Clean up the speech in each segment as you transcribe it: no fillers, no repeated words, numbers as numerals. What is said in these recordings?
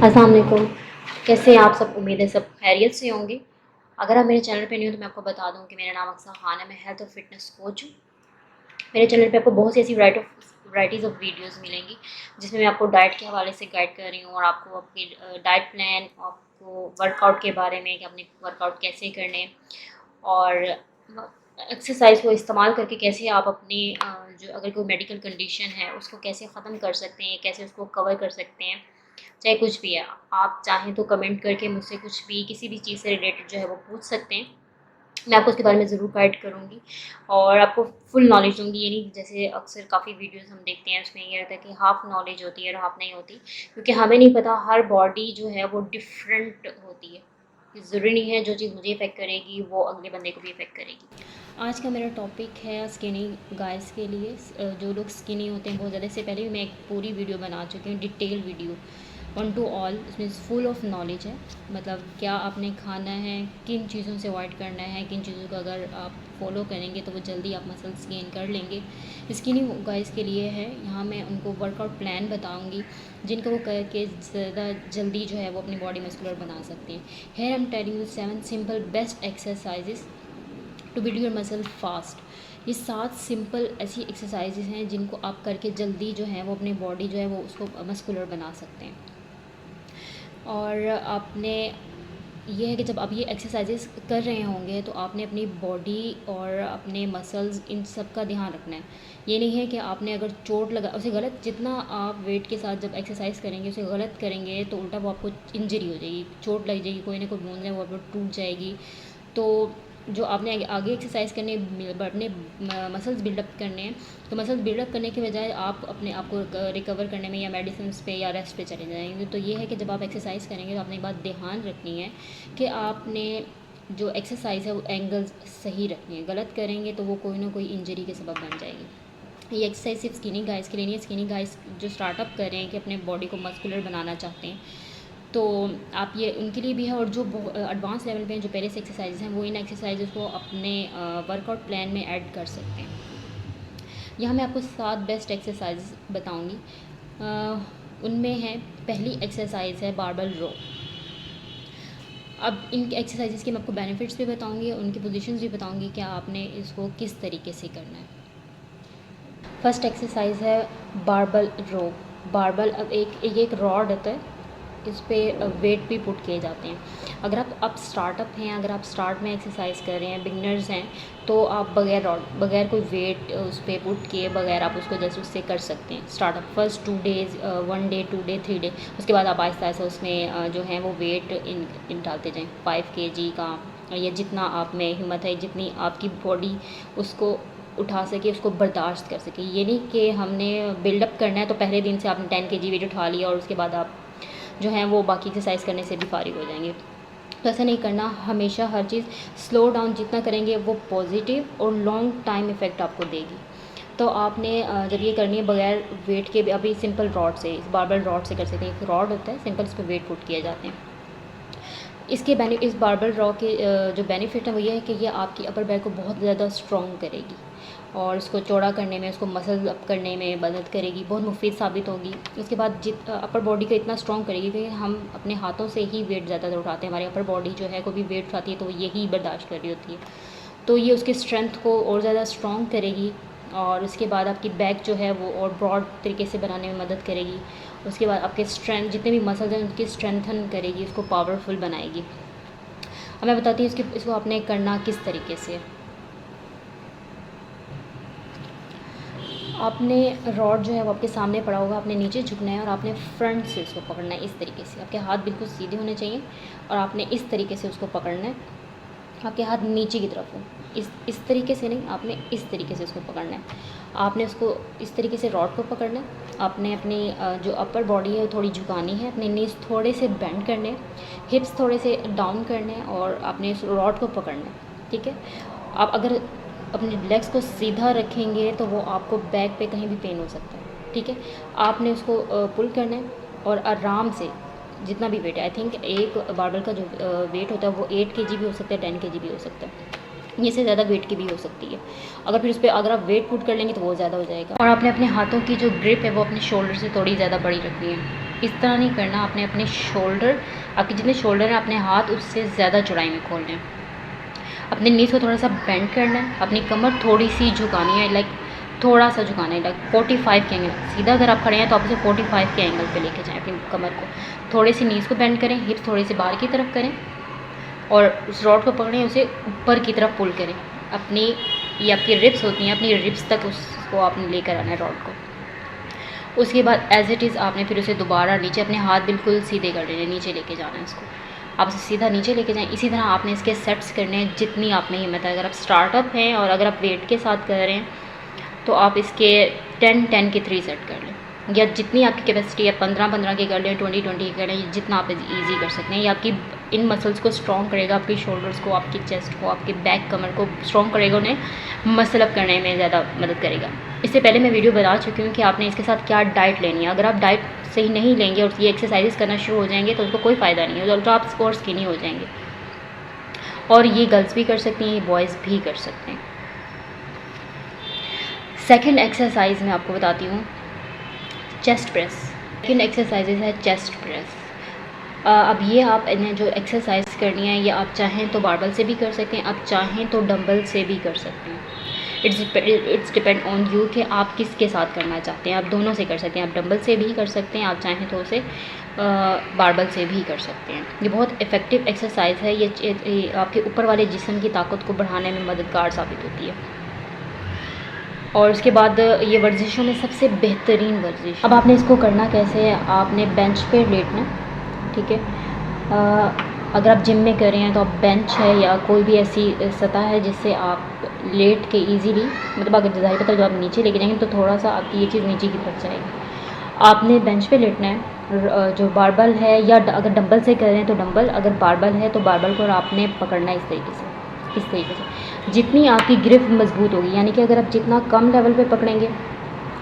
अस्सलाम वालेकुम। कैसे हैं आप सब? उम्मीद है सब खैरियत से होंगे। अगर आप मेरे चैनल पे नहीं हो तो मैं आपको बता दूं कि मेरा नाम अक्सा खान है। मैं हेल्थ और फिटनेस कोच हूँ। मेरे चैनल पे आपको बहुत सी ऐसी वैराइटीज़ ऑफ वीडियोस मिलेंगी जिसमें मैं आपको डाइट के हवाले से गाइड कर रही हूँ और आपको आपकी डाइट प्लान, आपको वर्कआउट के बारे में कि अपने वर्कआउट कैसे करने और एक्सरसाइज को इस्तेमाल करके कैसे आप अपनी जो अगर कोई मेडिकल कंडीशन है उसको कैसे ख़त्म कर सकते हैं, कैसे उसको कवर कर सकते हैं। चाहे कुछ भी है, आप चाहें तो कमेंट करके मुझसे कुछ भी किसी भी चीज़ से रिलेटेड जो है वो पूछ सकते हैं। मैं आपको उसके बारे में ज़रूर गाइड करूँगी और आपको फुल नॉलेज दूँगी। ये नहीं जैसे अक्सर काफ़ी वीडियोस हम देखते हैं उसमें ये रहता है कि हाफ़ नॉलेज होती है और हाफ़ नहीं होती, क्योंकि हमें नहीं पता हर बॉडी जो है वो डिफरेंट होती है। ज़रूरी नहीं है जो चीज़ मुझे इफ़ेक्ट करेगी वो अगले बंदे को भी इफ़ेक्ट करेगी। आज का मेरा टॉपिक है स्किनी गाइस के लिए। जो लोग स्किनी होते हैं बहुत ज़्यादा, इससे पहले भी मैं एक पूरी वीडियो बना चुकी हूँ, detail video, one two all. इसमें फुल ऑफ नॉलेज है, मतलब क्या आपने खाना है, किन चीज़ों से अवॉइड करना है, किन चीज़ों को अगर आप फॉलो करेंगे तो वो जल्दी आप मसल्स गेन कर लेंगे। स्किनी गाइस के लिए है। यहाँ मैं उनको वर्कआउट प्लान बताऊँगी जिनको वो करके ज़्यादा जल्दी जो है वो अपनी बॉडी मस्कुलर बना सकते हैं। Here I am telling you 7 simple best exercises to build your muscle fast. ये 7 सिंपल ऐसी एक्सरसाइजेज हैं जिनको आप करके जल्दी जो है वो अपनी बॉडी जो है वो उसको मस्कुलर बना सकते हैं। और आपने ये है कि जब आप ये एक्सरसाइजेस कर रहे होंगे तो आपने अपनी बॉडी और अपने मसल्स इन सब का ध्यान रखना है। ये नहीं है कि आपने अगर चोट लगा उसे गलत, जितना आप वेट के साथ जब एक्सरसाइज करेंगे उसे गलत करेंगे तो उल्टा वो आपको इंजरी हो जाएगी, चोट लग जाएगी, कोई ना कोई बोन है वो आपको टूट जाएगी। तो जो आपने आगे एक्सरसाइज करने अपने मसल्स बिल्डअप करने हैं, तो मसल्स बिल्डअप करने के बजाय आप अपने आप को रिकवर करने में या मेडिसिन पे या रेस्ट पे चले जाएंगे। तो ये है कि जब आप एक्सरसाइज करेंगे तो आपने एक बात ध्यान रखनी है कि आपने जो एक्सरसाइज है वो एंगल्स सही रखनी है। गलत करेंगे तो वो कोई ना कोई इंजरी के सबब बन जाएगी। ये एक्सरसाइज सिर्फ स्किनी गाइस के लिए नहीं है। स्किनी गाइस जो स्टार्टअप कर रहे हैं कि अपने बॉडी को मस्कुलर बनाना चाहते हैं तो आप ये उनके लिए भी है। और जो एडवांस लेवल पे हैं, जो पहले से एक्सरसाइज हैं, वो इन एक्सरसाइजेस को अपने वर्कआउट प्लान में ऐड कर सकते हैं। यहाँ मैं आपको 7 बेस्ट एक्सरसाइज बताऊँगी। उनमें है, पहली एक्सरसाइज है बारबल रो। अब इन एक्सरसाइजेस के मैं आपको बेनिफिट्स भी बताऊँगी, उनकी पोजीशंस भी बताऊँगी कि आपने इसको किस तरीके से करना है। फर्स्ट एक्सरसाइज है बारबल रो। बारबल अब एक रॉड होता है, इस पर वेट भी पुट किए जाते हैं। अगर आप स्टार्टअप हैं, अगर आप स्टार्ट में एक्सरसाइज कर रहे हैं, बिगनर्स हैं, तो आप बगैर रॉड, बगैर कोई वेट उस पर पुट किए बगैर आप उसको जैसे उससे कर सकते हैं startup. First 2 days, 1 day, 2 day, 3 day, उसके बाद आप आहिस्ता आहिस्ता उसमें जो है वो वेट इन डालते जाएँ, 5 kg का, या जितना आप में हिम्मत है, जितनी आपकी बॉडी उसको उठा सके, उसको बर्दाश्त कर सके। ये नहीं कि हमने बिल्डअप करना है तो पहले दिन से आपने 10 kg वेट उठा लिया और उसके बाद आप जो हैं वो बाकी एक्सरसाइज करने से भी फारिग हो जाएंगे। तो ऐसा नहीं करना, हमेशा हर चीज़ स्लो डाउन जितना करेंगे वो पॉजिटिव और लॉन्ग टाइम इफ़ेक्ट आपको देगी। तो आपने जब ये करनी है बगैर वेट के भी, अभी सिंपल रॉड से, इस बारबल रॉड से कर सकते हैं। एक रॉड होता है सिंपल, इस पर वेट पुट किए जाते हैं। इस बारबल रॉ के जो बेनिफिट है वो ये है कि ये आपकी अपर बैक को बहुत ज़्यादा स्ट्रॉन्ग करेगी और इसको चौड़ा करने में, उसको मसल अप करने में मदद करेगी, बहुत मुफीद साबित होगी। उसके बाद अपर बॉडी को इतना स्ट्रॉन्ग करेगी कि हम अपने हाथों से ही वेट ज़्यादातर उठाते हैं। हमारी अपर बॉडी जो है कोई भी वेट उठाती है तो वो यही बर्दाश्त कर रही होती है, तो ये उसकी स्ट्रेंथ को और ज़्यादा स्ट्रॉन्ग करेगी। और उसके बाद आपकी बैक जो है वो और ब्रॉड तरीके से बनाने में मदद करेगी। उसके बाद आपके स्ट्रेंथ, जितने भी मसल्स हैं उनकी स्ट्रेंथन करेगी, उसको पावरफुल बनाएगी। अब मैं बताती हूँ इसको आपने करना किस तरीके से। आपने रॉड जो है वो आपके सामने पड़ा होगा, आपने नीचे झुकना है और आपने फ्रंट से उसको पकड़ना है इस तरीके से। आपके हाथ बिल्कुल सीधे होने चाहिए और आपने इस तरीके से उसको पकड़ना है। आपके हाथ नीचे की तरफ हो, इस तरीके से नहीं, आपने इस तरीके से उसको पकड़ना है। आपने उसको इस तरीके से रॉड को पकड़ना है। आपने अपनी जो अपर बॉडी है वो थोड़ी झुकानी है, अपने नीज थोड़े से बेंड करने हैं, हिप्स थोड़े से डाउन करने हैं और आपने इस रॉड को पकड़ना है। ठीक है, आप अगर अपने लेग्स को सीधा रखेंगे तो वो आपको बैक पे कहीं भी पेन हो सकता है। ठीक है, आपने उसको पुल करना है और आराम से जितना भी वेट है, आई थिंक एक बारबल का जो वेट होता है वो 8 kg भी हो सकता है, 10 kg भी हो सकता है, ये से ज़्यादा वेट की भी हो सकती है। अगर फिर उस पर अगर आप वेट पुट कर लेंगे तो वो ज़्यादा हो जाएगा। और आपने अपने हाथों की जो ग्रिप है वो अपने शोल्डर से थोड़ी ज़्यादा बड़ी रखनी है। इस तरह नहीं करना, आपने अपने शोल्डर, आपके जितने शोल्डर हैं अपने हाथ उससे ज़्यादा चौड़ाई में खोलने हैं। अपने नीज़ को थोड़ा सा बेंड करना है, अपनी कमर थोड़ी सी झुकानी है, लाइक थोड़ा सा झुकाना है, लाइक 45 के एंगल। सीधा अगर आप खड़े हैं तो आप उसे 45 के एंगल पे लेके जाएं अपनी कमर को। थोड़ी सी नीज़ को बेंड करें, हिप्स थोड़ी सी बाहर की तरफ करें और उस रॉड को पकड़ें, उसे ऊपर की तरफ पुल करें। अपनी ये आपकी रिब्स होती हैं, अपनी रिब्स तक उसको आपने लेकर आना है रॉड को। उसके बाद एज इट इज़ आपने फिर उसे दोबारा नीचे, अपने हाथ बिल्कुल सीधे कर लेने, नीचे लेके जाना है इसको। आप इसे सीधा नीचे लेके जाएं। इसी तरह आपने इसके सेट्स करने हैं जितनी आप में हिम्मत है। अगर आप स्टार्टअप हैं और अगर आप वेट के साथ कर रहे हैं तो आप इसके 10-10 के 3 सेट कर लें, या जितनी आपकी कैपेसिटी है 15-15 के कर लें, 20-20 के कर लें, जितना आप ईजी कर सकते हैं। ये आपकी इन मसल्स को स्ट्रॉन्ग करेगा, आपकी शोल्डर्स को, आपकी चेस्ट को, आपके बैक कमर को स्ट्रॉन्ग करेगा, उन्हें मसल अप करने में ज़्यादा मदद करेगा। इससे पहले मैं वीडियो बता चुकी हूँ कि आपने इसके साथ क्या डाइट लेनी है। अगर आप डाइट सही नहीं लेंगे और ये एक्सरसाइजेस करना शुरू हो जाएंगे तो उसको कोई फ़ायदा नहीं है, तो आप और स्किनी हो जाएंगे। और ये गर्ल्स भी कर सकती हैं, ये बॉयज़ भी कर सकते हैं। सेकंड एक्सरसाइज मैं आपको बताती हूँ, चेस्ट प्रेस। सेकंड एक्सरसाइजेज है चेस्ट प्रेस। अब ये आप इन्हें जो एक्सरसाइज करनी है ये आप चाहें तो बारबल से भी कर सकते हैं, आप चाहें तो डंबल से भी कर सकते हैं। इट्स डिपेंड ऑन यू कि आप किसके साथ करना चाहते हैं। आप दोनों से कर सकते हैं, आप डंबल से भी कर सकते हैं, आप चाहें तो उसे बारबल से भी कर सकते हैं। ये बहुत इफ़ेक्टिव एक्सरसाइज है, ये आपके ऊपर वाले जिस्म की ताकत को बढ़ाने में मददगार साबित होती है। और उसके बाद ये वर्जिशों में सबसे बेहतरीन वर्जिश। अब आपने इसको करना कैसे है, आपने बेंच पे लेटना, ठीक है। अगर आप जिम में कर रहे हैं तो आप बेंच है या कोई भी ऐसी सतह है जिससे आप लेट के इजीली, मतलब अगर ज़ाहिर पता जो आप नीचे लेके जाएंगे तो थोड़ा सा आपकी ये चीज़ नीचे की तरफ जाएगी। आपने बेंच पे लेटना है, जो बारबल है या अगर डंबल से कर रहे हैं तो डंबल, अगर बारबल है तो बारबल को आपने पकड़ना है इस तरीके से। जितनी आपकी ग्रिप मजबूत होगी, यानी कि अगर आप जितना कम लेवल पे पकड़ेंगे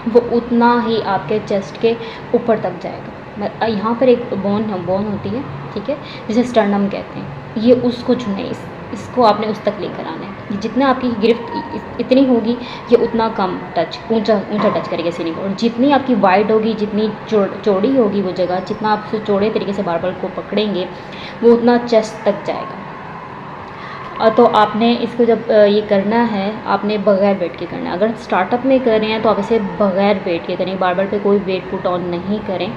वो उतना ही आपके चेस्ट के ऊपर तक जाएगा। यहाँ पर एक बोन होती है, ठीक है, जिसे स्टर्नम कहते हैं, ये उसको चुने, इसको आपने उस तक लेकर आना है। जितना आपकी गिरफ्त इतनी होगी ये उतना कम ऊंचा टच करेगा सीने को, और जितनी आपकी वाइड होगी, जितनी चौड़ी होगी वो जगह, जितना आप उसे चौड़े तरीके से बारबल को पकड़ेंगे वो उतना चेस्ट तक जाएगा। तो आपने इसको जब ये करना है आपने बग़ैर वेट के करना है। अगर स्टार्टअप में कर रहे हैं तो आप इसे बग़ैर वेट के करें, बारबल पे कोई वेट पुट ऑन नहीं करें।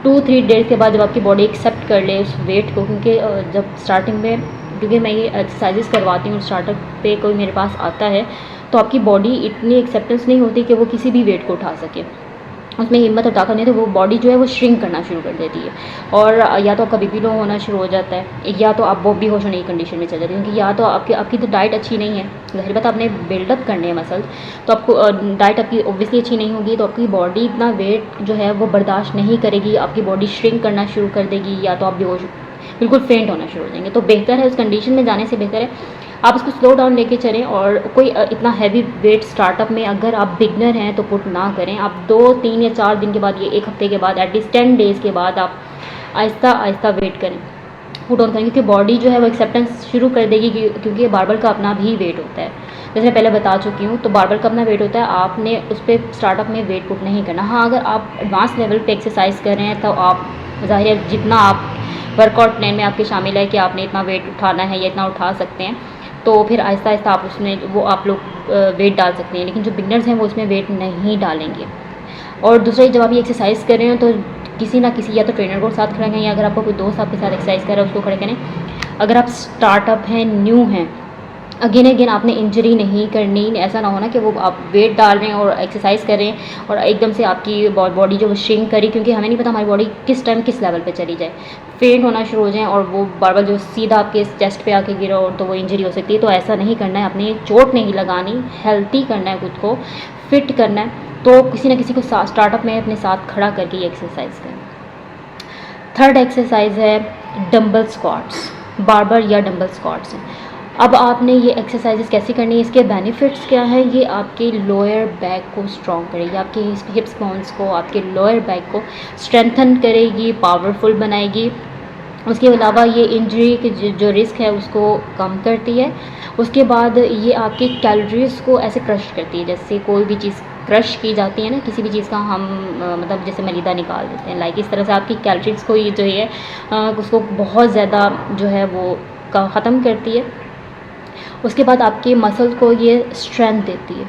2-3 डेज़ के बाद जब आपकी बॉडी एक्सेप्ट कर ले उस वेट को, क्योंकि जब स्टार्टिंग में, क्योंकि मैं ये एक्सरसाइजेस करवाती हूँ, स्टार्टअप पे कोई मेरे पास आता है तो आपकी बॉडी इतनी एक्सेप्टेंस नहीं होती कि वो किसी भी वेट को उठा सके, उसमें हिम्मत और ताकत नहीं, तो वो बॉडी जो है वो श्रिंक करना शुरू कर देती है, और या तो आपका बीपी लो होना शुरू हो जाता है, या तो आप वो बेहोश होने की कंडीशन में चल जाती है। क्योंकि या तो आपकी तो डाइट अच्छी नहीं है, ज़ाहिर बात आपने बिल्डअप करने हैं मसल्स, तो आपको डाइट आपकी ऑब्वियसली अच्छी नहीं होगी, तो आपकी बॉडी इतना वेट जो है वो बर्दाश्त नहीं करेगी, आपकी बॉडी श्रिंक करना शुरू कर देगी, या तो आप बेहोश बिल्कुल फेंट होना शुरू हो जाएंगे। तो बेहतर है, उस कंडीशन में जाने से बेहतर है आप उसको स्लो डाउन लेके चलें, और कोई इतना हैवी वेट स्टार्टअप में अगर आप बिगनर हैं तो पुट ना करें। आप 2-3 या 4 दिन के बाद, ये 1 हफ्ते के बाद, एटलीस्ट 10 डेज़ के बाद आप आहिस्ता आहिस्ता वेट करें, पुट ऑन करें, क्योंकि बॉडी जो है वो एक्सेप्टेंस शुरू कर देगी, क्योंकि बारबल का अपना भी वेट होता है। जैसे मैं पहले बता चुकी हूँ, तो बारबल का अपना वेट होता है, आपने उस पर स्टार्टअप में वेट पुट नहीं करना। हाँ, अगर आप एडवांस लेवल पे एक्सरसाइज कर रहे हैं तो आप ज़ाहिर है जितना आप वर्कआउट प्लान में आपके शामिल है कि आपने इतना वेट उठाना है या इतना उठा सकते हैं, तो फिर आहिस्ता आहिस्ता आप उसमें वो आप लोग वेट डाल सकते हैं। लेकिन जो बिगनर्स हैं वो उसमें वेट नहीं डालेंगे। और दूसरा, जब आप ये एक्सरसाइज कर रहे हो तो किसी ना किसी, या तो ट्रेनर को साथ खड़े करें, या अगर आपको कोई दोस्त आपके साथ एक्सरसाइज कर रहा है उसको खड़े करें। अगर आप स्टार्टअप हैं, न्यू हैं, अगेन आपने इंजरी नहीं करनी। ऐसा ना होना कि वो आप वेट डाल रहे हैं और एक्सरसाइज कर रहे हैं और एकदम से आपकी बॉडी जो श्रिंक करी, क्योंकि हमें नहीं पता हमारी बॉडी किस टाइम किस लेवल पे चली जाए, फेंट होना शुरू हो जाए और वो बारबल जो सीधा आपके चेस्ट पे आके गिरा और तो वो इंजरी हो सकती है। तो ऐसा नहीं करना है, अपने चोट नहीं लगानी, हेल्थी करना है, खुद को फिट करना है। तो किसी न किसी को स्टार्टअप में अपने साथ खड़ा करके ये एक्सरसाइज करें। थर्ड एक्सरसाइज है डंबल स्क्वाट्स, बारबल या डंबल स्क्वाट्स हैं। अब आपने ये एक्सरसाइजेस कैसे करनी है, इसके बेनिफिट्स क्या है। ये आपके लोअर बैक को स्ट्रॉन्ग करेगी, आपके हिप्स बोन्स को, आपके लोअर बैक को स्ट्रेंथन करेगी, पावरफुल बनाएगी। उसके अलावा ये इंजरी के जो रिस्क है उसको कम करती है। उसके बाद ये आपके कैलोरीज़ को ऐसे क्रश करती है, जैसे कोई भी चीज़ क्रश की जाती है ना, किसी भी चीज़ का हम मतलब जैसे मलीदा निकाल देते हैं, लाइक इस तरह से आपकी कैलोरीज़ को ये जो है उसको बहुत ज़्यादा जो है वो ख़त्म करती है। उसके बाद आपके मसल को ये स्ट्रेंथ देती है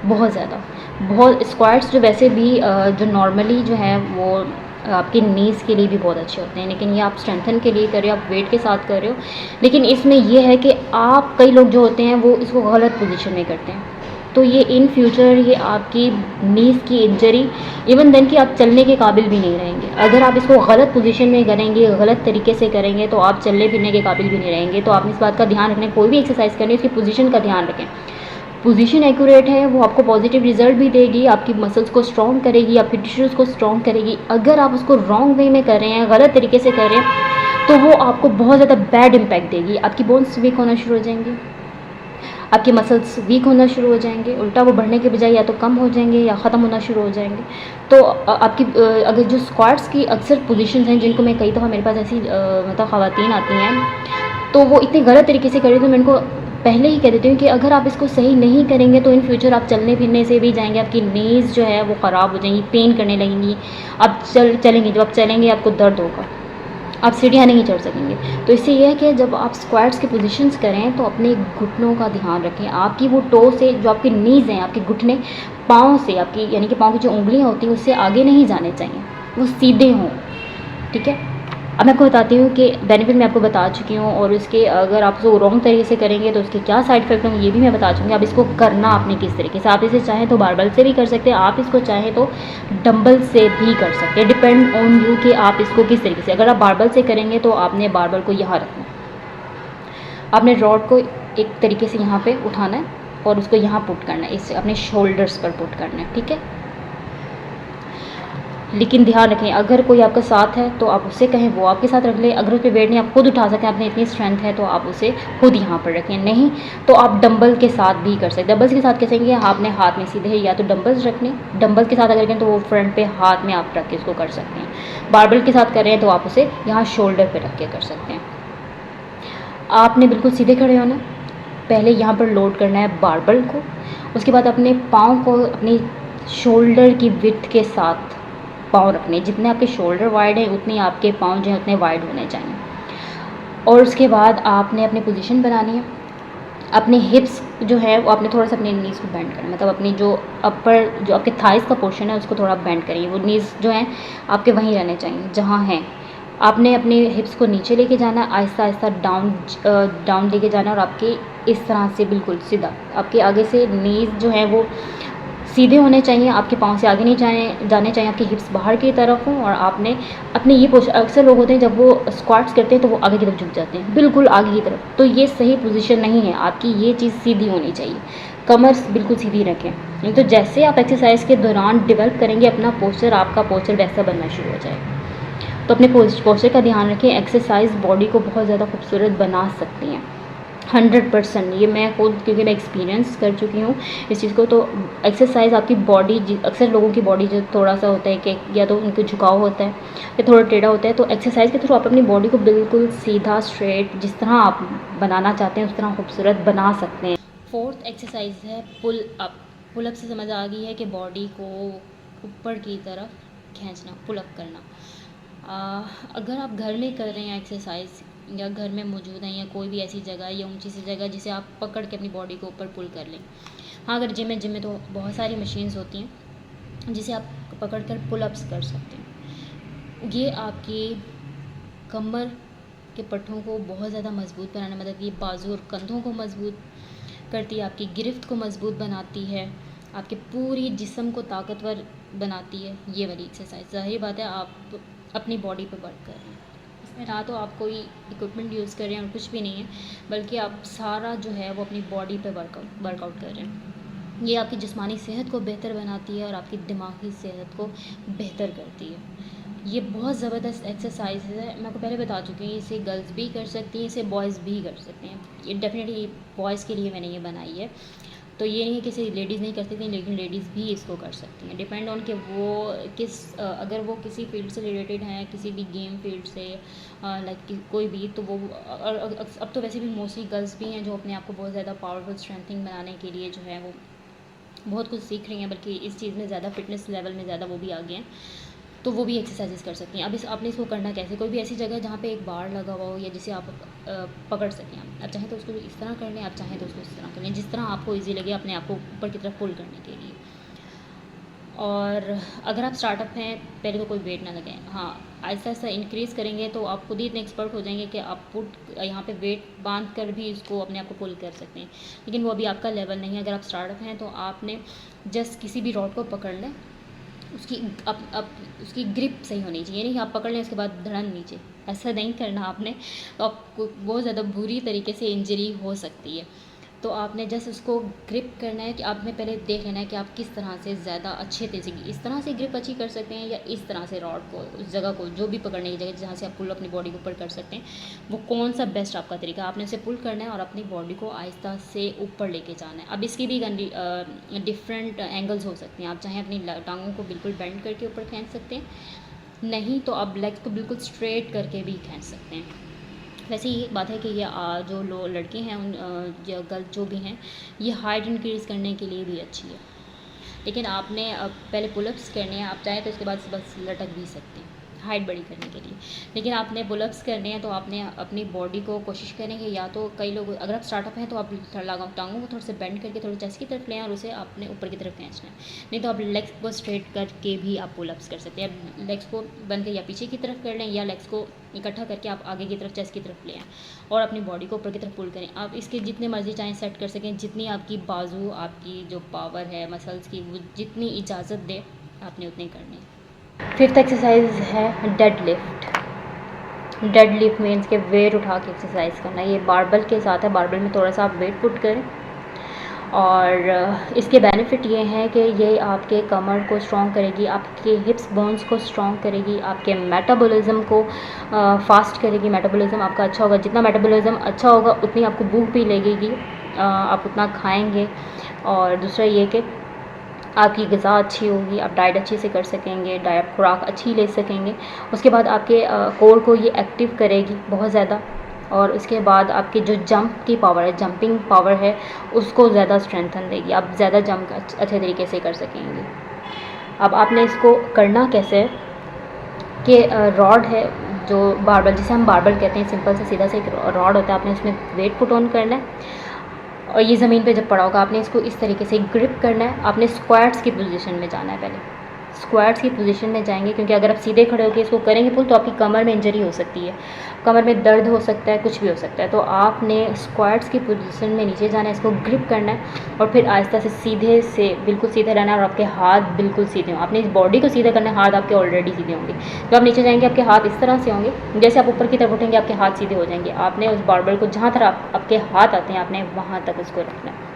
बहुत ज़्यादा। बहुत स्क्वाट्स जो वैसे भी जो नॉर्मली जो है वो आपके नीज़ के लिए भी बहुत अच्छे होते हैं, लेकिन ये आप स्ट्रेंथन के लिए कर रहे हो, आप वेट के साथ कर रहे हो। लेकिन इसमें ये है कि आप कई लोग जो होते हैं वो इसको गलत पोजीशन में करते हैं, तो ये इन फ्यूचर ये आपकी नीज़ की इंजरी, इवन देन कि आप चलने के काबिल भी नहीं रहेंगे। अगर आप इसको गलत पोजीशन में करेंगे, गलत तरीके से करेंगे, तो आप चलने फिरने के काबिल भी नहीं रहेंगे। तो आपने इस बात का ध्यान रखना है, कोई भी एक्सरसाइज करनी है उसकी पोजीशन का ध्यान रखें। पोजीशन एक्यूरेट है वो आपको पॉजिटिव रिजल्ट भी देगी, आपकी मसल्स को स्ट्रॉन्ग करेगी, आपकी टिश्यूज़ को स्ट्रॉन्ग करेगी। अगर आप उसको रॉन्ग वे में कर रहे हैं, गलत तरीके से कर रहे हैं, तो वो आपको बहुत ज़्यादा बैड इम्पैक्ट देगी। आपकी बोन्स वीक होना शुरू हो जाएंगी, आपके मसल्स वीक होना शुरू हो जाएंगे, उल्टा वो बढ़ने के बजाय या तो कम हो जाएंगे या ख़त्म होना शुरू हो जाएंगे। तो आपकी अगर जो स्क्वाट्स की अक्सर पोजीशंस हैं, जिनको मैं कई दफ़ा मेरे पास ऐसी मतलब ख़वातीन आती हैं, तो वो इतने गलत तरीके से करें, तो मैं उनको पहले ही कह देती हूँ कि अगर आप इसको सही नहीं करेंगे तो इन फ्यूचर आप चलने फिरने से भी जाएंगे, आपकी नीज़ जो है वो ख़राब हो जाएंगी, पेन करने लगेंगी। आप चलेंगे, जब आप चलेंगे आपको दर्द होगा, आप सीढ़ियाँ नहीं चढ़ सकेंगे। तो इससे ये है कि जब आप स्क्वाट्स के पोजीशंस करें तो अपने घुटनों का ध्यान रखें। आपकी वो टो से जो आपकी नीज़ हैं, आपके घुटने पाँव से, आपकी यानी कि पाँव की जो उंगलियाँ होती हैं उससे आगे नहीं जाने चाहिए, वो सीधे हों, ठीक है। अब मैं आपको बताती हूँ कि बेनिफिट मैं आपको बता चुकी हूँ, और उसके अगर आप उसको रॉन्ग तरीके से करेंगे तो उसके क्या साइड इफेक्ट होंगे ये भी मैं बता चुकी हूँ। अब इसको करना आपने किस तरीके से, आप इसे चाहें तो बारबल से भी कर सकते हैं, आप इसको चाहें तो डंबल से भी कर सकते हैं, डिपेंड ऑन यू कि आप इसको किस तरीके से। अगर आप बारबल से करेंगे तो आपने बारबल को यहाँ रखना है, आपने रॉड को एक तरीके से यहाँ पे उठाना है और उसको यहाँ पुट करना है, इससे अपने शोल्डर्स पर पुट करना है, ठीक है। लेकिन ध्यान रखें, अगर कोई आपका साथ है तो आप उससे कहें वो आपके साथ रख ले। अगर उस पर वेट नहीं आप खुद उठा सकें, आपने इतनी स्ट्रेंथ है तो आप उसे खुद यहाँ पर रखें, नहीं तो आप डंबल के साथ भी कर सकते हैं। डंबल्स के साथ कैसे करेंगे, आपने हाथ में सीधे या तो डंबल्स रखने, डंबल्स के साथ अगर करें तो वो फ्रंट पे हाथ में आप रख के उसको कर सकते हैं। बारबल के साथ कर रहे हैं तो आप उसे यहाँ शोल्डर पर रख के कर सकते हैं। आपने बिल्कुल सीधे खड़े होना, पहले यहाँ पर लोड करना है बारबल को, उसके बाद अपने पाँव को अपनी शोल्डर की विड्थ के साथ पाँव रखने, जितने आपके शोल्डर वाइड हैं उतने आपके पाँव जो हैं उतने वाइड होने चाहिए। और उसके बाद आपने अपनी पोजीशन बनानी है, अपने हिप्स जो है वो आपने थोड़ा सा अपने नीज़ को बेंड करना है, मतलब अपनी जो अपर जो आपके थाइस का पोर्शन है उसको थोड़ा बेंड करिए, वो नीज़ जो हैं आपके वहीं रहने चाहिए जहाँ हैं। आपने अपने हिप्स को नीचे लेके जाना है, आहिस्ता आहिस्ता डाउन लेके जाना है, और आपके इस तरह से बिल्कुल सीधा आपके आगे से नीज़ जो है वो सीधे होने चाहिए, आपके पाँव से आगे नहीं जाने चाहिए, आपके हिप्स बाहर की तरफ हों। और आपने अपने ये पोजीशन, अक्सर लोग होते हैं जब वो स्क्वाट्स करते हैं तो वो आगे की तरफ झुक जाते हैं, बिल्कुल आगे की तरफ, तो ये सही पोजीशन नहीं है। आपकी ये चीज़ सीधी होनी चाहिए, कमर बिल्कुल सीधी रखें, नहीं तो जैसे आप एक्सरसाइज के दौरान डेवलप करेंगे अपना पोस्चर, आपका पोस्चर वैसा बनना शुरू हो जाएगा। तो अपने पोस्चर का ध्यान रखें, एक्सरसाइज बॉडी को बहुत ज़्यादा खूबसूरत बना सकती हैं 100%। ये मैं खुद, क्योंकि मैं एक्सपीरियंस कर चुकी हूँ इस चीज़ को। तो एक्सरसाइज आपकी बॉडी, अक्सर लोगों की बॉडी जो थोड़ा सा होता है कि या तो उनको झुकाव होता है या थोड़ा टेढ़ा होता है, तो एक्सरसाइज के थ्रू आप अपनी बॉडी को बिल्कुल सीधा स्ट्रेट जिस तरह आप बनाना चाहते हैं उस तरह खूबसूरत बना सकते हैं। फोर्थ एक्सरसाइज है पुल अप। पुल अप से समझ आ गई है कि बॉडी को ऊपर की तरफ खींचना, पुल अप करना। अगर आप घर में कर रहे हैं एक्सरसाइज, या घर में मौजूद हैं, या कोई भी ऐसी जगह या ऊंची सी जगह जिसे आप पकड़ के अपनी बॉडी को ऊपर पुल कर लें। हाँ, अगर जिम में तो बहुत सारी मशीन्स होती हैं जिसे आप पकड़ कर पुल अप्स कर सकते हैं। ये आपकी कमर के पट्टों को बहुत ज़्यादा मजबूत बनाने में मदद की, बाजू और कंधों को मजबूत करती है, आपकी गिरफ्त को मजबूत बनाती है, आपके पूरी जिस्म को ताकतवर बनाती है। ये वाली एक्सरसाइज, ज़ाहिर बात है आप अपनी बॉडी पे वर्क कर रहे हैं, इसमें ना तो आप कोई इक्विपमेंट यूज़ कर रहे हैं और कुछ भी नहीं है, बल्कि आप सारा जो है वो अपनी बॉडी पे वर्कआउट कर रहे हैं। ये आपकी जिस्मानी सेहत को बेहतर बनाती है और आपकी दिमागी सेहत को बेहतर करती है। ये बहुत ज़बरदस्त एक्सरसाइज है, मैं आपको पहले बता चुकी हूँ, इसे गर्ल्स भी कर सकती हैं, इसे बॉयज़ भी कर सकते हैं। ये डेफिनेटली बॉयज़ के लिए मैंने ये बनाई है। तो ये नहीं है किसी लेडीज़ नहीं कर सकती, लेकिन लेडीज़ भी इसको कर सकती हैं, डिपेंड ऑन कि वो अगर वो किसी फील्ड से रिलेटेड हैं, किसी भी गेम फील्ड से, लाइक कोई भी, तो वो अब तो वैसे भी मोस्टली गर्ल्स भी हैं जो अपने आप को बहुत ज़्यादा पावरफुल स्ट्रेंथिंग बनाने के लिए जो है वो बहुत कुछ सीख रही हैं, बल्कि इस चीज़ में ज़्यादा फिटनेस लेवल में ज़्यादा वो भी आ गए हैं, तो वो भी एक्सरसाइजेस कर सकती हैं। अब आपने इसको करना कैसे, कोई भी ऐसी जगह जहाँ पे एक बार लगा हुआ हो या जिसे आप पकड़ सकें, आप चाहें तो उसको इस तरह कर लें, आप चाहें तो उसको इस तरह कर लें, जिस तरह आपको ईजी लगे अपने आप को ऊपर की तरफ पुल करने के लिए। और अगर आप स्टार्टअप हैं, पहले तो कोई वेट ना लगाएं। हाँ, आहिस्ता आहिस्ता इंक्रीज़ करेंगे तो आप खुद ही इतने एक्सपर्ट हो जाएंगे कि आप यहाँ पे वेट बांध कर भी इसको अपने आप को पुल कर सकते हैं, लेकिन वो अभी आपका लेवल नहीं है। अगर आप स्टार्टअप हैं तो आपने जस्ट किसी भी रॉड को पकड़ लें, उसकी अब उसकी ग्रिप सही होनी चाहिए, नहीं आप पकड़ लें उसके बाद धड़न नीचे, ऐसा नहीं करना आपने, तो आपको बहुत ज़्यादा बुरी तरीके से इंजरी हो सकती है। तो आपने जस्ट उसको ग्रिप करना है कि आपने पहले देख लेना है कि आप किस तरह से ज़्यादा अच्छे तरीके से इस तरह से ग्रिप अच्छी कर सकते हैं, या इस तरह से रॉड को, उस जगह को, जो भी पकड़ने की जगह जहाँ से आप पुल अपनी बॉडी के ऊपर कर सकते हैं, वो कौन सा बेस्ट आपका तरीका, आपने उसे पुल करना है और अपनी बॉडी को आहिस्ता से ऊपर लेके जाना है। अब इसकी भी डिफरेंट एंगल्स हो सकते हैं, आप चाहें अपनी टांगों को बिल्कुल बेंड करके ऊपर खींच सकते हैं, नहीं तो आप लेग्स को बिल्कुल स्ट्रेट करके भी खींच सकते हैं। वैसे ये बात है कि ये जो लड़के हैं उन या गर्ल जो भी हैं, ये हाइट इंक्रीज़ करने के लिए भी अच्छी है, लेकिन आपने पहले पुलअप्स करने हैं, आप चाहें तो उसके बाद बस लटक भी सकते हैं हाइट बड़ी करने के लिए, लेकिन आपने पुलअप्स करने हैं तो आपने अपनी बॉडी को कोशिश करेंगे, या तो कई लोग अगर आप स्टार्टअप हैं तो आप टांगों को थोड़ा सा बेंड करके थोड़ा चेस्ट की तरफ लें और उसे आपने ऊपर की तरफ खींचना है, नहीं तो आप लेग्स को स्ट्रेट करके भी आप पुलअप्स कर सकते हैं। आप लेग्स को बंद कर या पीछे की तरफ कर लें, या लेग्स को इकट्ठा करके आप आगे की तरफ चेस्ट की तरफ ले आएँ और अपनी बॉडी को ऊपर की तरफ पुल करें। आप इसके जितने मर्जी चाहें सेट कर सकें, जितनी आपकी बाजू, आपकी जो पावर है मसल्स की, वो जितनी इजाज़त दे आपने उतने करने हैं। फिफ्थ एक्सरसाइज है dead lift. Dead lift means के वेट उठा के एक्सरसाइज करना, ये बारबल के साथ है, बारबल में थोड़ा सा आप वेट पुट करें, और इसके बेनिफिट ये हैं कि ये आपके कमर को स्ट्रॉन्ग करेगी, आपके हिप्स बोन्स को स्ट्रॉन्ग करेगी, आपके मेटाबॉलिज्म को फास्ट करेगी, मेटाबॉलिज्म आपका अच्छा होगा, जितना मेटाबॉलिज्म अच्छा होगा उतनी आपको भूख भी लगेगी, आप उतना खाएंगे, और दूसरा ये कि आपकी ग़िज़ा अच्छी होगी, आप डाइट अच्छे से कर सकेंगे, डाइट खुराक अच्छी ले सकेंगे। उसके बाद आपके कोर को ये एक्टिव करेगी बहुत ज़्यादा, और उसके बाद आपकी जो जंप की पावर है, जंपिंग पावर है, उसको ज़्यादा स्ट्रेंथन देगी, आप ज़्यादा जंप अच्छे तरीके से कर सकेंगे। अब आपने इसको करना कैसे है कि रॉड है जो बारबल, जिसे हम बारबल कहते हैं, सिंपल से सीधा सा एक रॉड होता है, आपने उसमें वेट पुट ऑन करना है, और ये ज़मीन पे जब पड़ा होगा आपने इसको इस तरीके से ग्रिप करना है, आपने स्क्वाट्स की पोजीशन में जाना है, पहले स्क्वाट्स की पोजीशन में जाएंगे, क्योंकि अगर आप सीधे खड़े होकर इसको करेंगे पुल तो आपकी कमर में इंजरी हो सकती है, कमर में दर्द हो सकता है, कुछ भी हो सकता है, तो आपने स्क्वाट्स की पोजीशन में नीचे जाना है, इसको ग्रिप करना है, और फिर आहिस्ता से सीधे से बिल्कुल सीधे रहना है, और आपके हाथ बिल्कुल सीधे हों, आपने इस बॉडी को सीधा करना है, हाथ आपके ऑलरेडी सीधे होंगे, जब आप नीचे जाएंगे आपके हाथ इस तरह से होंगे, जैसे आप ऊपर की तरफ उठेंगे आपके हाथ सीधे हो जाएंगे, आपने उस बारबल को जहाँ तरफ आपके हाथ आते हैं आपने वहाँ तक उसको रखना है।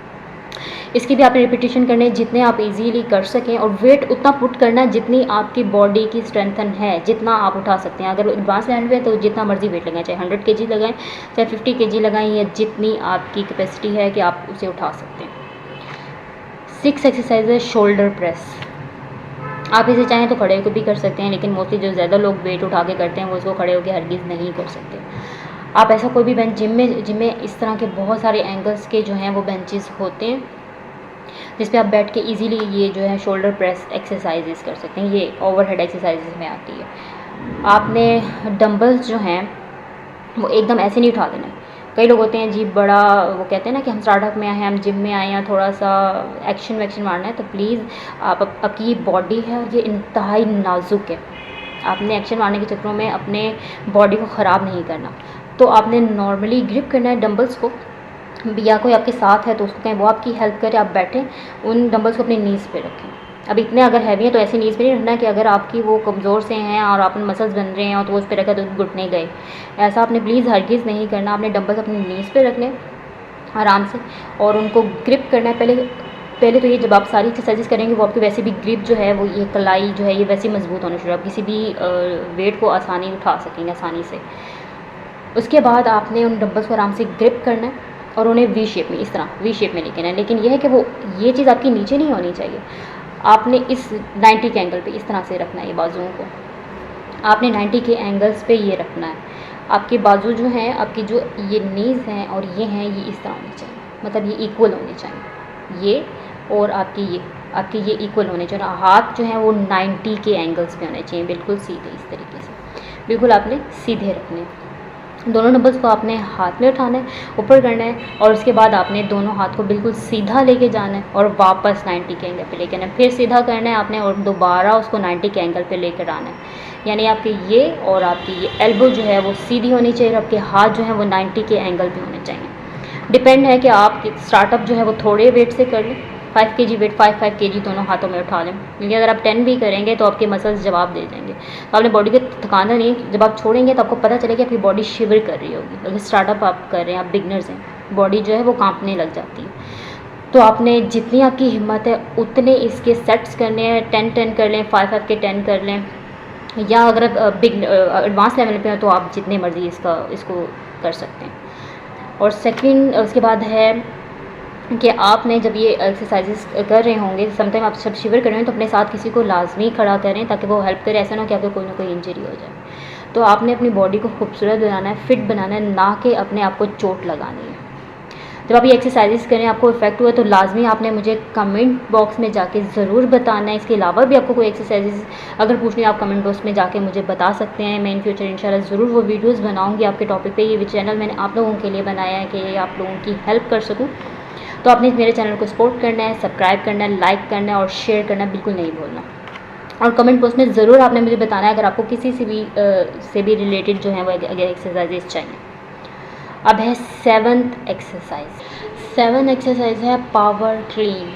इसकी भी आपने रिपीटेशन करने जितने आप इजीली कर सकें, और वेट उतना पुट करना जितनी आपकी बॉडी की स्ट्रेंथन है, जितना आप उठा सकते हैं। अगर एडवांस लेवल पे है तो जितना मर्जी वेट लगाएं, चाहे 100 kg लगाएं, चाहे 50 kg लगाएं, या जितनी आपकी कैपेसिटी है कि आप उसे उठा सकते हैं। 6 एक्सरसाइज है शोल्डर प्रेस। आप इसे चाहें तो खड़े होकर भी कर सकते हैं, लेकिन मोस्टली जो ज़्यादा लोग वेट उठा के करते हैं वो इसको खड़े होकर हरगिज़ नहीं कर सकते। आप ऐसा कोई भी बेंच, जिम में इस तरह के बहुत सारे एंगल्स के जो हैं वो बेंचेस होते हैं, जिस पे आप बैठ के इजीली ये जो है शोल्डर प्रेस एक्सरसाइजेस कर सकते हैं, ये ओवरहेड एक्सरसाइजेस में आती है। आपने डंबल्स जो हैं वो एकदम ऐसे नहीं उठा देना। कई लोग होते हैं जी बड़ा, वो कहते हैं ना कि हम स्टार्टअप में आए हैं, हम जिम में आए हैं, थोड़ा सा एक्शन वैक्शन मारना है, तो प्लीज़ आपकी ये बॉडी है और ये इंतहाई नाजुक है, आपने एक्शन मारने के चक्करों में अपने बॉडी को ख़राब नहीं करना। तो आपने नॉर्मली ग्रिप करना है डंबल्स को, या कोई आपके साथ है तो उसको कहें वो आपकी हेल्प करे, आप बैठें, उन डंबल्स को अपनी नीज़ पे रखें। अब इतने अगर हैवी हैं तो ऐसे नीज़ पे नहीं रखना कि अगर आपकी वो कमज़ोर से हैं और आप मसल्स बन रहे हैं और तो उस पर रखा तो घुटने गए, ऐसा आपने प्लीज़ हरगिज़ नहीं करना। आपने डंबल्स अपनी नीज़ पे रखने आराम से, और उनको ग्रिप करना है। पहले तो ये जब आप सारी एक्सरसाइजेस करेंगे वो आपकी वैसे भी ग्रिप जो है वो ये कलाई जो है ये वैसे मजबूत होना शुरू, आप किसी भी वेट को आसानी उठा सकेंगे आसानी से। उसके बाद आपने उन डंबल्स को आराम से ग्रिप करना है, और उन्हें वी शेप में, इस तरह वी शेप में लेके आना है। लेकिन यह है कि वो ये चीज़ आपकी नीचे नहीं होनी चाहिए, आपने इस 90 के एंगल पे इस तरह से रखना है। ये बाजुओं को आपने 90 के एंगल्स पे ये रखना है। आपके बाजू जो हैं, आपकी जो ये नीज़ हैं और ये हैं, ये इस तरह होनी चाहिए, मतलब ये इक्वल होने चाहिए, ये और आपके ये इक्वल होने चाहिए। हाथ जो हैं वो 90 के एंगल्स पे होने चाहिए, बिल्कुल सीधे, इस तरीके से बिल्कुल आपने सीधे रखने हैं। दोनों डंबल्स को आपने हाथ में उठाना है, ऊपर करना है, और उसके बाद आपने दोनों हाथ को बिल्कुल सीधा लेके जाना है और वापस 90 के एंगल पे लेके आना है। फिर सीधा करना है आपने और दोबारा उसको 90 के एंगल पे लेकर आना है। यानी आपके ये और आपकी ये एल्बो जो है वो सीधी होनी चाहिए और आपके हाथ जो है वो 90 के एंगल पे होने चाहिए। डिपेंड है कि आप स्टार्टअप जो है वो थोड़े वेट से कर लें, 5 kg वेट 5 kg दोनों हाथों में उठा लें, क्योंकि अगर आप 10 भी करेंगे तो आपके मसल्स जवाब दे देंगे। तो आपने बॉडी को थकाना नहीं है। जब आप छोड़ेंगे तो आपको पता चलेगा आपकी बॉडी शिवर कर रही होगी। अगर स्टार्टअप आप कर रहे हैं, आप बिगनर्स हैं, बॉडी जो है वो कांपने लग जाती है। तो आपने जितनी आपकी हिम्मत है उतने इसके सेट्स करने हैं। 10-10 कर लें, 5-5 के 10 कर लें, या अगर आप बिग एडवांस लेवल पे हैं तो आप जितने मर्ज़ी इसको कर सकते हैं। और सेकंड उसके बाद है कि आपने जब ये एक्सरसाइजेस कर रहे होंगे, समटाइम आप जब शिवर कर रहे हैं, तो अपने साथ किसी को लाजमी खड़ा करें ताकि वो हेल्प करे। ऐसा ना हो कि आपको कोई ना कोई इंजरी हो जाए। तो आपने अपनी बॉडी को खूबसूरत बनाना है, फिट बनाना है, ना कि अपने आप को चोट लगानी है। जब आप ये एक्सरसाइजेस करें, आपको इफेक्ट हुआ तो लाजमी आपने मुझे कमेंट बॉक्स में जाके ज़रूर बताना है। इसके अलावा भी आपको कोई एक्सरसाइजेस अगर पूछनी है, आप कमेंट बॉक्स में जाके मुझे बता सकते हैं। मैं इन फ्यूचर इंशाल्लाह ज़रूर वो वीडियोस बनाऊंगी आपके टॉपिक पे। ये चैनल मैंने आप लोगों के लिए बनाया है कि आप लोगों की हेल्प कर सकूँ। तो आपने मेरे चैनल को सपोर्ट करना है, सब्सक्राइब करना है, लाइक करना है और शेयर करना बिल्कुल नहीं भूलना। और कमेंट बॉक्स में ज़रूर आपने मुझे बताना है अगर आपको किसी से भी रिलेटेड जो है वो अगर एक्सरसाइजेस चाहिए। अब है 7th एक्सरसाइज। 7th एक्सरसाइज है पावर क्लीन।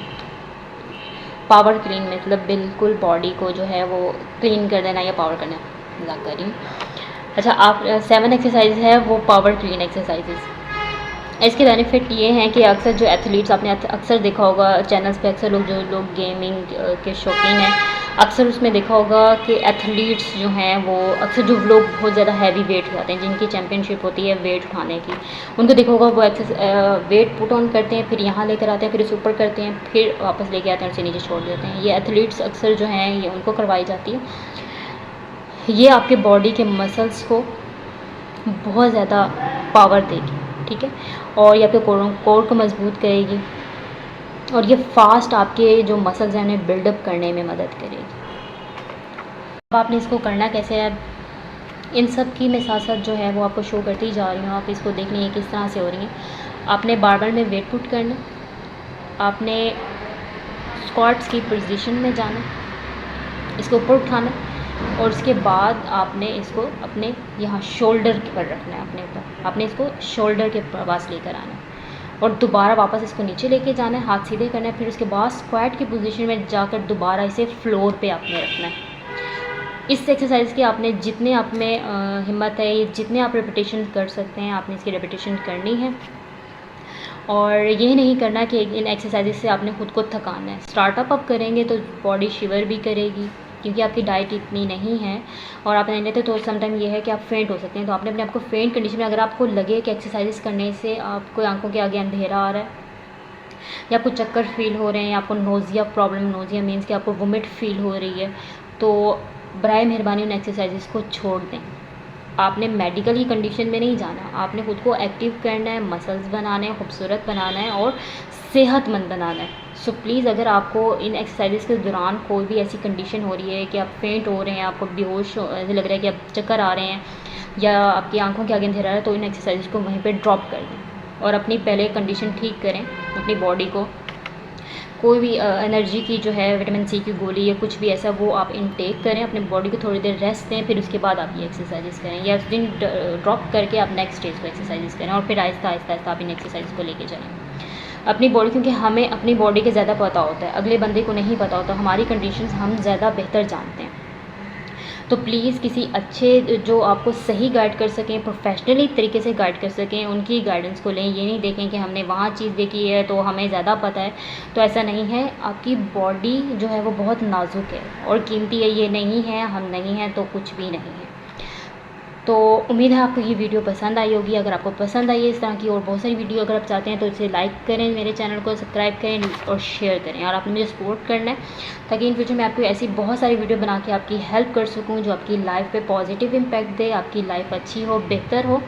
पावर क्लीन मतलब बिल्कुल बॉडी को जो है वो क्लीन कर देना या पावर करना, मजाक कर रही हूँ। अच्छा, आप 7th एक्सरसाइज है वो पावर क्लीन एक्सरसाइजेज। इसके बेनिफिट ये हैं कि अक्सर जो एथलीट्स, आपने अक्सर देखा होगा चैनल्स पे, अक्सर जो लोग गेमिंग के शौकीन हैं, अक्सर उसमें देखा होगा कि एथलीट्स जो हैं वो अक्सर जो लोग बहुत ज़्यादा हैवी वेट उठाते हैं, जिनकी चैम्पियनशिप होती है वेट उठाने की, उनको देखा होगा वो वेट पुट ऑन करते हैं, फिर यहाँ लेकर आते हैं, फिर उसे ऊपर करते हैं, फिर वापस लेके आते हैं, उसे नीचे छोड़ देते हैं। ये एथलीट्स अक्सर जो हैं ये उनको करवाई जाती है। ये आपके बॉडी के मसल्स को बहुत ज़्यादा पावर देगी, ठीक है, और ये आपके कोर को मजबूत करेगी और ये फास्ट आपके जो मसल्स हैं उन्हें बिल्डअप करने में मदद करेगी। अब आपने इसको करना कैसे है, इन सब की मैं साथ साथ जो है वो आपको शो करती जा रही हूँ, आप इसको देख लीजिए किस तरह से हो रही हैं। आपने बार में वेट पुट करना, आपने स्क्वाट्स की पोजीशन में जाना, इसको ऊपर उठाना और उसके बाद आपने इसको अपने यहाँ शोल्डर पर रखना है, अपने ऊपर आपने इसको शोल्डर के पास लेकर आना है और दोबारा वापस इसको नीचे लेके जाना है, हाथ सीधे करना है। फिर उसके बाद स्क्वाट की पोजीशन में जाकर दोबारा इसे फ्लोर पे आपने रखना है। इस एक्सरसाइज के आपने जितने आप में हिम्मत है, ये जितने आप रेपिटेशन कर सकते हैं आपने इसकी रेपिटेशन करनी है। और ये नहीं करना कि इन एक्सरसाइजेस से आपने खुद को थकाना है। स्टार्टअप आप करेंगे तो बॉडी शिवर भी करेगी क्योंकि आपकी डाइट इतनी नहीं है और आप नहीं लेते तो समटाइम ये है कि आप फेंट हो सकते हैं। तो आपने अपने आप को फेंट कंडीशन में, अगर आपको लगे कि एक्सरसाइजेस करने से आपको आंखों के आगे अंधेरा आ रहा है या आपको चक्कर फील हो रहे हैं या आपको नोज़िया प्रॉब्लम, नोज़िया मीन्स कि आपको वोमिट फील हो रही है, तो बराए मेहरबानी उन एक्सरसाइजेस को छोड़ दें। आपने मेडिकल की कंडीशन में नहीं जाना, आपने खुद को एक्टिव करना है, मसल्स बनाने हैं, खूबसूरत बनाना है और सेहतमंद बनाना है। सो प्लीज़ अगर आपको इन एक्सरसाइजेस के दौरान कोई भी ऐसी कंडीशन हो रही है कि आप फेंट हो रहे हैं, आपको बेहोश ऐसे लग रहा है कि आप चक्कर आ रहे हैं या आपकी आंखों के आगे अंधेरा है, तो इन एक्सरसाइज को वहीं पे ड्रॉप कर दें और अपनी पहले कंडीशन ठीक करें। अपनी बॉडी को कोई भी एनर्जी की जो है विटामिन सी की गोली या कुछ भी ऐसा वो आप इनटेक करें, अपनी बॉडी को थोड़ी देर रेस्ट दें, फिर उसके बाद आप ये एक्सरसाइजेस करें या उस दिन ड्रॉप करके आप नेक्स्ट स्टेज को एक्सरसाइजेस करें और फिर आहिस्ता आहिस्ता आहिस्ता आप इन एक्सरसाइज को लेके चलें अपनी बॉडी, क्योंकि हमें अपनी बॉडी के ज़्यादा पता होता है, अगले बंदे को नहीं पता होता। हमारी कंडीशंस हम ज़्यादा बेहतर जानते हैं। तो प्लीज़ किसी अच्छे जो आपको सही गाइड कर सकें, प्रोफेशनली तरीके से गाइड कर सकें, उनकी गाइडेंस को लें। ये नहीं देखें कि हमने वहाँ चीज़ देखी है तो हमें ज़्यादा पता है, तो ऐसा नहीं है। आपकी बॉडी जो है वो बहुत नाजुक है और कीमती है, ये नहीं है हम नहीं हैं तो कुछ भी नहीं है। तो उम्मीद है आपको ये वीडियो पसंद आई होगी। अगर आपको पसंद आई है इस तरह की और बहुत सारी वीडियो अगर आप चाहते हैं तो इसे लाइक करें, मेरे चैनल को सब्सक्राइब करें और शेयर करें, और आपने मुझे सपोर्ट करना है ताकि इन फ्यूचर मैं आपको ऐसी बहुत सारी वीडियो बना के आपकी हेल्प कर सकूँ जो आपकी लाइफ पे पॉजिटिव इम्पैक्ट दे, आपकी लाइफ अच्छी हो, बेहतर हो।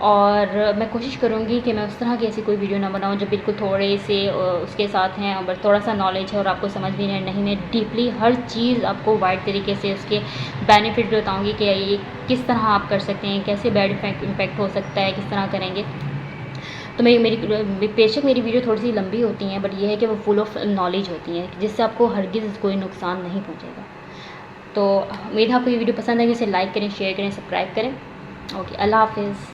और मैं कोशिश करूँगी कि मैं उस तरह की ऐसी कोई वीडियो ना बनाऊँ जो बिल्कुल थोड़े से उसके साथ हैं और थोड़ा सा नॉलेज है और आपको समझ भी नहीं। मैं डीपली हर चीज़ आपको वाइड तरीके से उसके बेनिफिट बताऊँगी कि ये किस तरह आप कर सकते हैं, कैसे बैड इम्पैक्ट हो सकता है, किस तरह करेंगे। तो मेरी बेशक मेरी वीडियो थोड़ी सी लंबी होती हैं, बट ये है कि वो फुल ऑफ नॉलेज होती हैं जिससे आपको हरगिज़ कोई नुकसान नहीं पहुँचेगा। तो उम्मीद है आपको ये वीडियो पसंद आएगी, इसे लाइक करें, शेयर करें, सब्सक्राइब करें। ओके, अल्लाह हाफिज़।